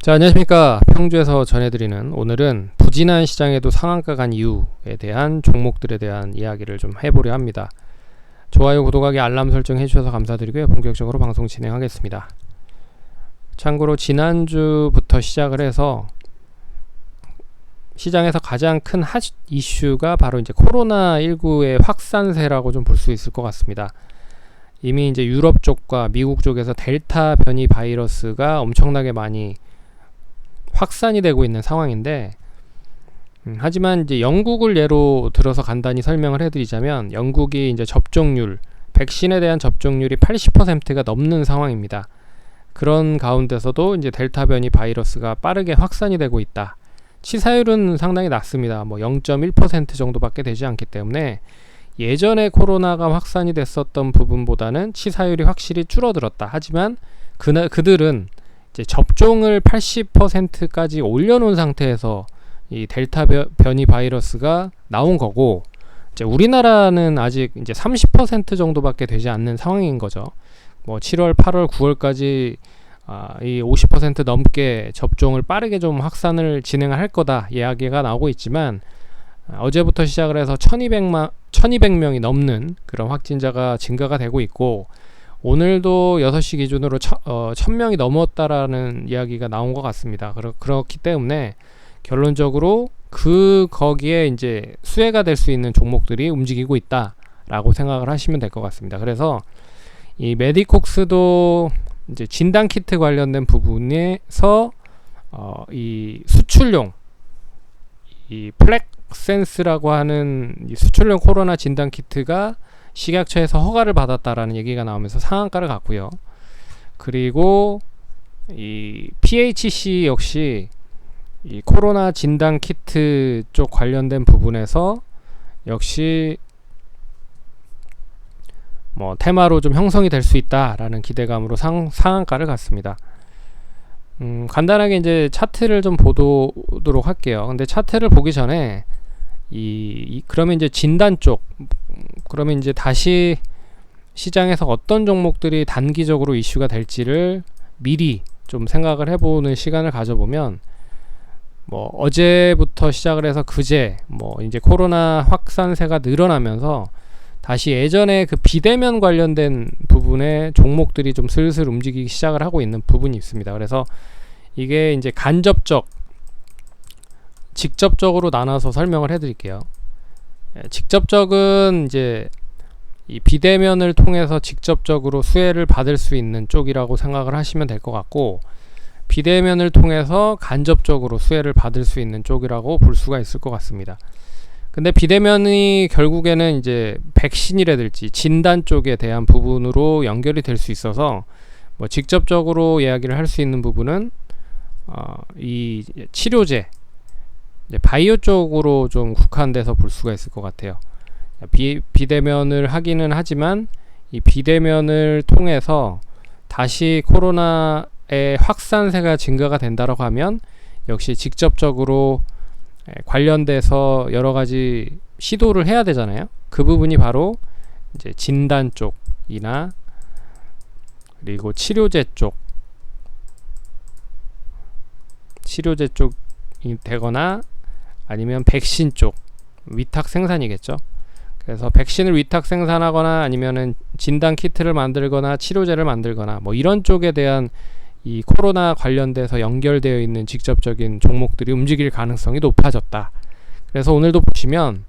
자, 안녕하십니까. 평주에서 전해드리는 오늘은 부진한 시장에도 상한가 간 이유에 대한 종목들에 대한 이야기를 좀 해보려 합니다. 좋아요, 구독하기, 알람 설정 해주셔서 감사드리고요. 본격적으로 방송 진행하겠습니다. 참고로 지난주부터 시작을 해서 시장에서 가장 큰 핫 이슈가 바로 이제 코로나19의 확산세라고 좀 볼 수 있을 것 같습니다. 이미 이제 유럽 쪽과 미국 쪽에서 델타 변이 바이러스가 엄청나게 많이 확산이 되고 있는 상황인데, 하지만 이제 영국을 예로 들어서 간단히 설명을 해드리자면, 영국이 이제 접종률, 백신에 대한 접종률이 80%가 넘는 상황입니다. 그런 가운데서도 이제 델타 변이 바이러스가 빠르게 확산이 되고 있다. 치사율은 상당히 낮습니다. 뭐 0.1% 정도밖에 되지 않기 때문에 예전에 코로나가 확산이 됐었던 부분보다는 치사율이 확실히 줄어들었다. 하지만 그들은 이제 접종을 80%까지 올려놓은 상태에서 이 델타 변이 바이러스가 나온 거고, 이제 우리나라는 아직 이제 30% 정도밖에 되지 않는 상황인 거죠. 뭐 7월, 8월, 9월까지 이 50% 넘게 접종을 빠르게 좀 확산을 진행을 할 거다 이야기가 나오고 있지만, 어제부터 시작을 해서 1200명이 넘는 그런 확진자가 증가가 되고 있고, 오늘도 6시 기준으로 1000명이 넘었다라는 이야기가 나온 것 같습니다. 그렇기 때문에 결론적으로 거기에 이제 수혜가 될 수 있는 종목들이 움직이고 있다라고 생각을 하시면 될 것 같습니다. 그래서 이 메디콕스도 이제 진단 키트 관련된 부분에서 이 수출용 이 플렉센스라고 하는 이 수출용 코로나 진단 키트가 식약처에서 허가를 받았다라는 얘기가 나오면서 상한가를 갔고요. 그리고 이 PHC 역시 이 코로나 진단 키트 쪽 관련된 부분에서 역시 뭐 테마로 좀 형성이 될 수 있다라는 기대감으로 상한가를 갔습니다. 간단하게 이제 차트를 좀 보도록 할게요. 근데 차트를 보기 전에 그러면 이제 진단 쪽, 그러면 이제 다시 시장에서 어떤 종목들이 단기적으로 이슈가 될지를 미리 좀 생각을 해보는 시간을 가져보면, 뭐 어제부터 시작을 해서 그제 뭐 이제 코로나 확산세가 늘어나면서 다시 예전에 그 비대면 관련된 부분의 종목들이 좀 슬슬 움직이기 시작을 하고 있는 부분이 있습니다. 그래서 이게 이제 직접적으로 나눠서 설명을 해드릴게요. 직접적은 이제 이 비대면을 통해서 직접적으로 수혜를 받을 수 있는 쪽이라고 생각을 하시면 될 것 같고, 비대면을 통해서 간접적으로 수혜를 받을 수 있는 쪽이라고 볼 수가 있을 것 같습니다. 근데 비대면이 결국에는 이제 백신이라든지 진단 쪽에 대한 부분으로 연결이 될 수 있어서, 뭐 직접적으로 이야기를 할 수 있는 부분은 이 치료제, 바이오 쪽으로 좀 국한돼서 볼 수가 있을 것 같아요. 비대면을 하기는 하지만 이 비대면을 통해서 다시 코로나의 확산세가 증가가 된다고 하면 역시 직접적으로 관련돼서 여러 가지 시도를 해야 되잖아요. 그 부분이 바로 이제 진단 쪽이나 그리고 치료제 쪽이 되거나 아니면 백신 쪽 위탁 생산이겠죠. 그래서 백신을 위탁 생산하거나 아니면은 진단 키트를 만들거나 치료제를 만들거나 뭐 이런 쪽에 대한 이 코로나 관련돼서 연결되어 있는 직접적인 종목들이 움직일 가능성이 높아졌다. 그래서 오늘도 보시면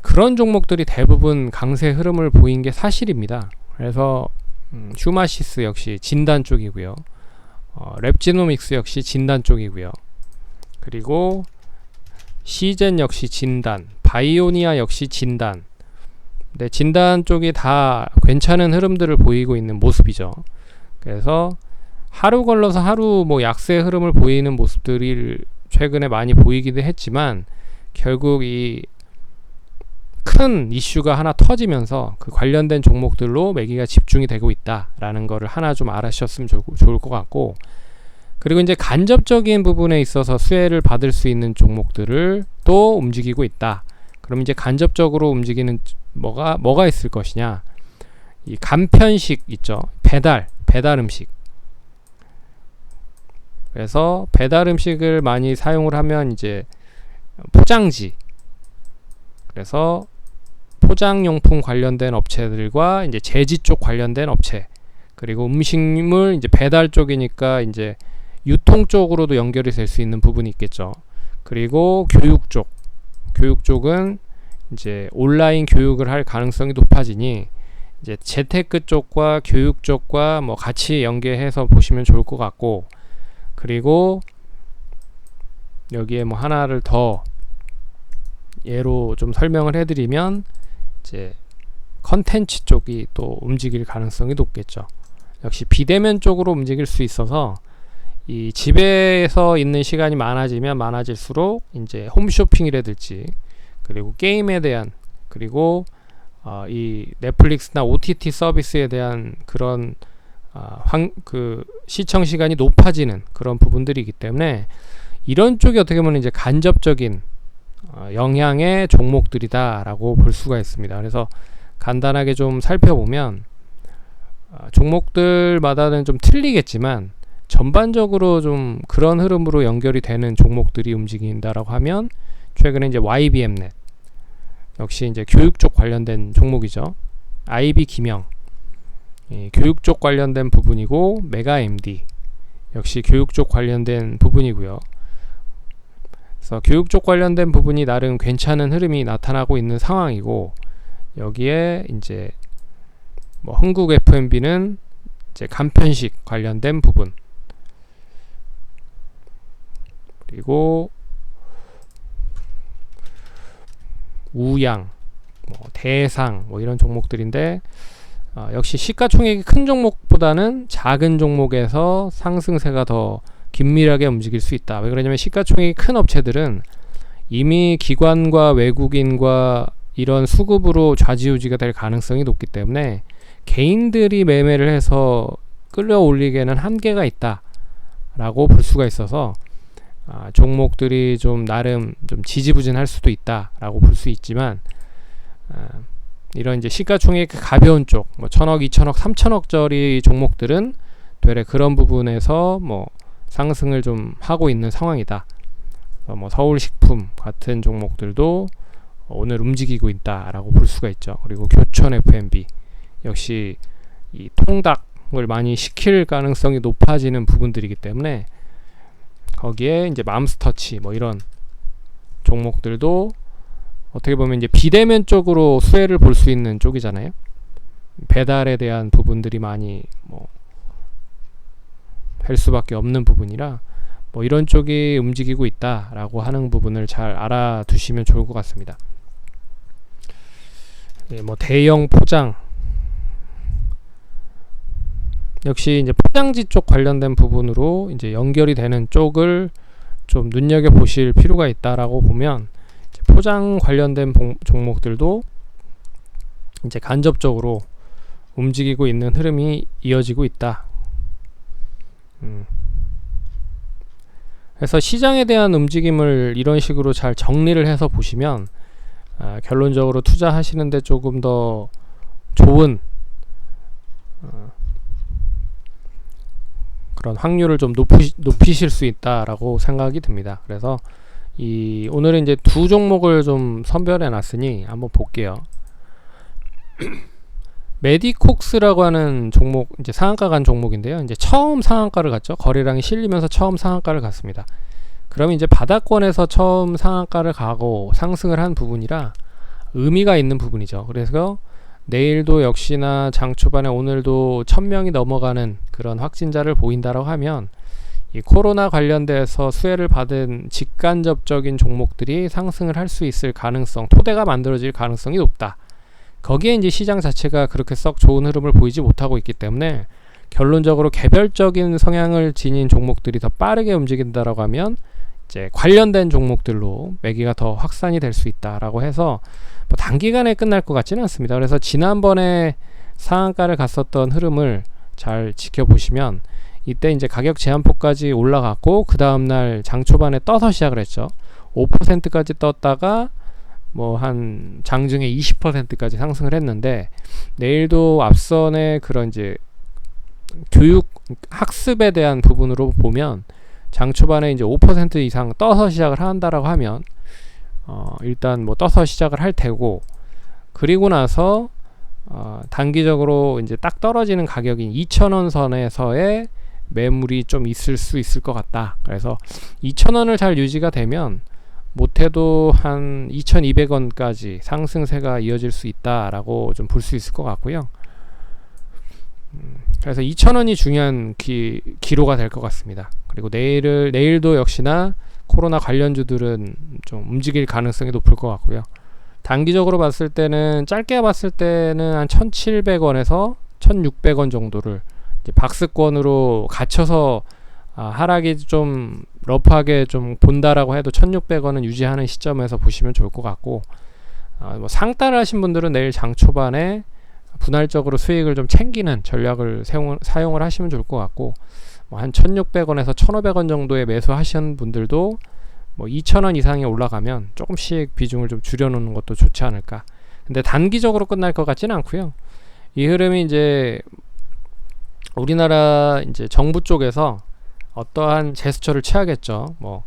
그런 종목들이 대부분 강세 흐름을 보인 게 사실입니다. 그래서 휴마시스 역시 진단 쪽이고요. 랩지노믹스 역시 진단 쪽이고요. 그리고 시젠 역시 진단, 바이오니아 역시 진단. 네, 진단 쪽이 다 괜찮은 흐름들을 보이고 있는 모습이죠. 그래서 하루 걸러서 하루 뭐 약세 흐름을 보이는 모습들이 최근에 많이 보이기도 했지만, 결국 이 큰 이슈가 하나 터지면서 그 관련된 종목들로 매기가 집중이 되고 있다라는 거를 하나 좀 알아주셨으면 좋을 것 같고, 그리고 이제 간접적인 부분에 있어서 수혜를 받을 수 있는 종목들을 또 움직이고 있다. 그럼 이제 간접적으로 움직이는 뭐가 있을 것이냐? 이 간편식 있죠. 배달 음식. 그래서 배달 음식을 많이 사용을 하면 이제 포장지, 그래서 포장용품 관련된 업체들과 이제 제지 쪽 관련된 업체, 그리고 음식물 이제 배달 쪽이니까 이제 유통 쪽으로도 연결이 될 수 있는 부분이 있겠죠. 그리고 교육 쪽은 이제 온라인 교육을 할 가능성이 높아지니 이제 재테크 쪽과 교육 쪽과 뭐 같이 연계해서 보시면 좋을 것 같고, 그리고 여기에 뭐 하나를 더 예로 좀 설명을 해드리면 이제 컨텐츠 쪽이 또 움직일 가능성이 높겠죠. 역시 비대면 쪽으로 움직일 수 있어서 이 집에서 있는 시간이 많아지면 많아질수록 이제 홈쇼핑이라든지 그리고 게임에 대한, 그리고 이 넷플릭스나 OTT 서비스에 대한 그런 그 시청 시간이 높아지는 그런 부분들이기 때문에 이런 쪽이 어떻게 보면 이제 간접적인 영향의 종목들이다라고 볼 수가 있습니다. 그래서 간단하게 좀 살펴보면 종목들마다는 좀 틀리겠지만 전반적으로 좀 그런 흐름으로 연결이 되는 종목들이 움직인다라고 하면 최근에 이제 YBM넷, 역시 이제 교육 쪽 관련된 종목이죠. IB 기명, 교육 쪽 관련된 부분이고, 메가MD 역시 교육 쪽 관련된 부분이고요. 그래서 교육 쪽 관련된 부분이 나름 괜찮은 흐름이 나타나고 있는 상황이고, 여기에 이제 뭐 흥국 F&B는 이제 간편식 관련된 부분, 그리고 우양, 뭐 대상, 뭐 이런 종목들인데 역시 시가총액이 큰 종목보다는 작은 종목에서 상승세가 더 긴밀하게 움직일 수 있다. 왜 그러냐면 시가총액이 큰 업체들은 이미 기관과 외국인과 이런 수급으로 좌지우지가 될 가능성이 높기 때문에 개인들이 매매를 해서 끌어올리기에는 한계가 있다 라고 볼 수가 있어서 종목들이 좀 나름 좀 지지부진할 수도 있다 라고 볼 수 있지만, 이런 이제 시가총액 가벼운 쪽, 뭐 1000억, 2000억, 3000억짜리 종목들은 되레 그런 부분에서 뭐 상승을 좀 하고 있는 상황이다. 뭐 서울식품 같은 종목들도 오늘 움직이고 있다라고 볼 수가 있죠. 그리고 교촌 F&B 역시 이 통닭을 많이 시킬 가능성이 높아지는 부분들이기 때문에 거기에 이제 맘스터치 뭐 이런 종목들도 어떻게 보면 이제 비대면 쪽으로 수혜를 볼 수 있는 쪽이잖아요. 배달에 대한 부분들이 많이 뭐 할 수밖에 없는 부분이라 뭐 이런 쪽이 움직이고 있다라고 하는 부분을 잘 알아두시면 좋을 것 같습니다. 예, 뭐 대형 포장 역시 이제 포장지 쪽 관련된 부분으로 이제 연결이 되는 쪽을 좀 눈여겨 보실 필요가 있다라고 보면, 이제 포장 관련된 종목들도 이제 간접적으로 움직이고 있는 흐름이 이어지고 있다. 그래서 시장에 대한 움직임을 이런 식으로 잘 정리를 해서 보시면 결론적으로 투자하시는데 조금 더 좋은 그런 확률을 좀 높이실 수 있다라고 생각이 듭니다. 그래서 오늘은 이제 두 종목을 좀 선별해 놨으니 한번 볼게요. 메디콕스라고 하는 종목, 이제 상한가 간 종목인데요. 이제 처음 상한가를 갔죠. 거래량이 실리면서 처음 상한가를 갔습니다. 그러면 이제 바닥권에서 처음 상한가를 가고 상승을 한 부분이라 의미가 있는 부분이죠. 그래서 내일도 역시나 장 초반에 오늘도 1000명이 넘어가는 그런 확진자를 보인다라고 하면 이 코로나 관련돼서 수혜를 받은 직간접적인 종목들이 상승을 할 수 있을 가능성, 토대가 만들어질 가능성이 높다. 거기에 이제 시장 자체가 그렇게 썩 좋은 흐름을 보이지 못하고 있기 때문에 결론적으로 개별적인 성향을 지닌 종목들이 더 빠르게 움직인다라고 하면 이제 관련된 종목들로 매기가 더 확산이 될 수 있다라고 해서 뭐 단기간에 끝날 것 같지는 않습니다. 그래서 지난번에 상한가를 갔었던 흐름을 잘 지켜보시면 이때 이제 가격 제한폭까지 올라갔고 그 다음날 장 초반에 떠서 시작을 했죠. 5%까지 떴다가 뭐 한 장중에 20%까지 상승을 했는데, 내일도 앞선의 그런 이제 교육 학습에 대한 부분으로 보면 장 초반에 이제 5% 이상 떠서 시작을 한다라고 하면 일단 뭐 떠서 시작을 할 테고, 그리고 나서 단기적으로 이제 딱 떨어지는 가격인 2,000원 선에서의 매물이 좀 있을 수 있을 것 같다. 그래서 2,000원을 잘 유지가 되면 못해도 한 2,200원까지 상승세가 이어질 수 있다라고 좀 볼 수 있을 것 같고요. 그래서 2,000원이 중요한 기로가 될 것 같습니다. 그리고 내일도 역시나 코로나 관련주들은 좀 움직일 가능성이 높을 것 같고요. 단기적으로 봤을 때는, 짧게 봤을 때는 한 1,700원에서 1,600원 정도를 이제 박스권으로 갇혀서 하락이 좀 러프하게 좀 본다라고 해도 1,600원은 유지하는 시점에서 보시면 좋을 것 같고, 뭐 상따를 하신 분들은 내일 장 초반에 분할적으로 수익을 좀 챙기는 전략을 사용을 하시면 좋을 것 같고, 뭐 한 1,600원에서 1,500원 정도에 매수하시는 분들도 뭐 2,000원 이상이 올라가면 조금씩 비중을 좀 줄여놓는 것도 좋지 않을까. 근데 단기적으로 끝날 것 같지는 않고요. 이 흐름이 이제 우리나라 이제 정부 쪽에서 어떠한 제스처를 취하겠죠. 뭐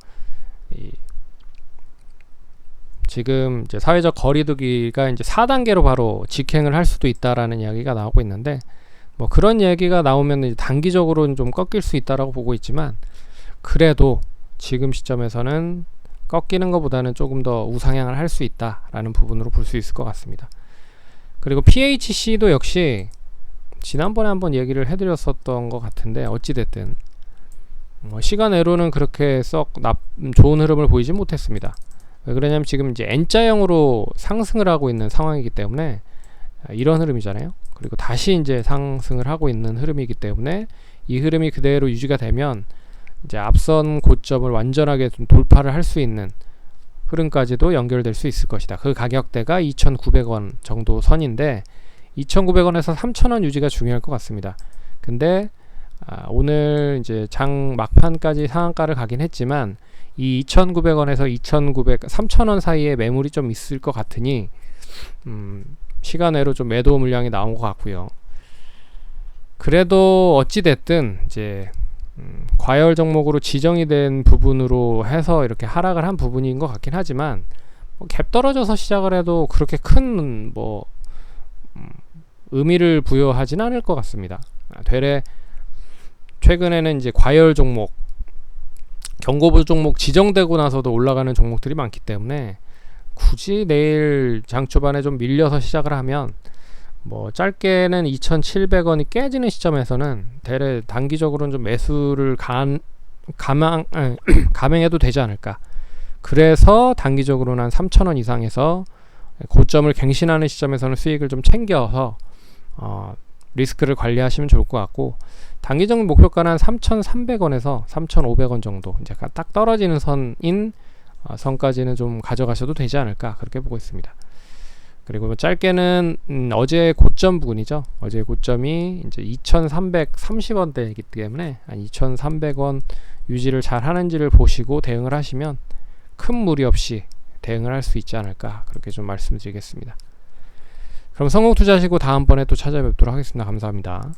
지금 이제 사회적 거리두기가 이제 4단계로 바로 직행을 할 수도 있다라는 이야기가 나오고 있는데, 뭐 그런 얘기가 나오면 이제 단기적으로는 좀 꺾일 수 있다라고 보고 있지만, 그래도 지금 시점에서는 꺾이는 것보다는 조금 더 우상향을 할 수 있다라는 부분으로 볼 수 있을 것 같습니다. 그리고 PHC도 역시 지난번에 한번 얘기를 해드렸었던 것 같은데, 어찌됐든 시간외로는 그렇게 썩 좋은 흐름을 보이지 못했습니다. 왜 그러냐면 지금 이제 N자형으로 상승을 하고 있는 상황이기 때문에, 이런 흐름이잖아요. 그리고 다시 이제 상승을 하고 있는 흐름이기 때문에, 이 흐름이 그대로 유지가 되면 이제 앞선 고점을 완전하게 좀 돌파를 할 수 있는 흐름까지도 연결될 수 있을 것이다. 그 가격대가 2,900원 정도 선인데, 2,900원에서 3,000원 유지가 중요할 것 같습니다. 근데 오늘 이제 장 막판까지 상한가를 가긴 했지만, 이 2,900원에서 3,000원 사이에 매물이 좀 있을 것 같으니 시간외로 좀 매도 물량이 나온 것 같고요. 그래도 어찌됐든 이제 과열 종목으로 지정이 된 부분으로 해서 이렇게 하락을 한 부분인 것 같긴 하지만, 갭 떨어져서 시작을 해도 그렇게 큰 의미를 부여하진 않을 것 같습니다. 되레 최근에는 이제 과열 종목, 경고부 종목 지정되고 나서도 올라가는 종목들이 많기 때문에, 굳이 내일 장 초반에 좀 밀려서 시작을 하면 뭐 짧게는 2,700원이 깨지는 시점에서는 대략 단기적으로는 좀 매수를 감행해도 되지 않을까. 그래서 단기적으로는 한 3,000원 이상에서 고점을 갱신하는 시점에서는 수익을 좀 챙겨서 리스크를 관리하시면 좋을 것 같고, 단기적인 목표가는 한 3,300원에서 3,500원 정도, 이제 딱 떨어지는 선인 선까지는 좀 가져가셔도 되지 않을까, 그렇게 보고 있습니다. 그리고 짧게는 어제 고점 부근이죠. 어제 고점이 이제 2,330원대이기 때문에 한 2,300원 유지를 잘 하는지를 보시고 대응을 하시면 큰 무리 없이 대응을 할 수 있지 않을까, 그렇게 좀 말씀드리겠습니다. 그럼 성공 투자하시고 다음번에 또 찾아뵙도록 하겠습니다. 감사합니다.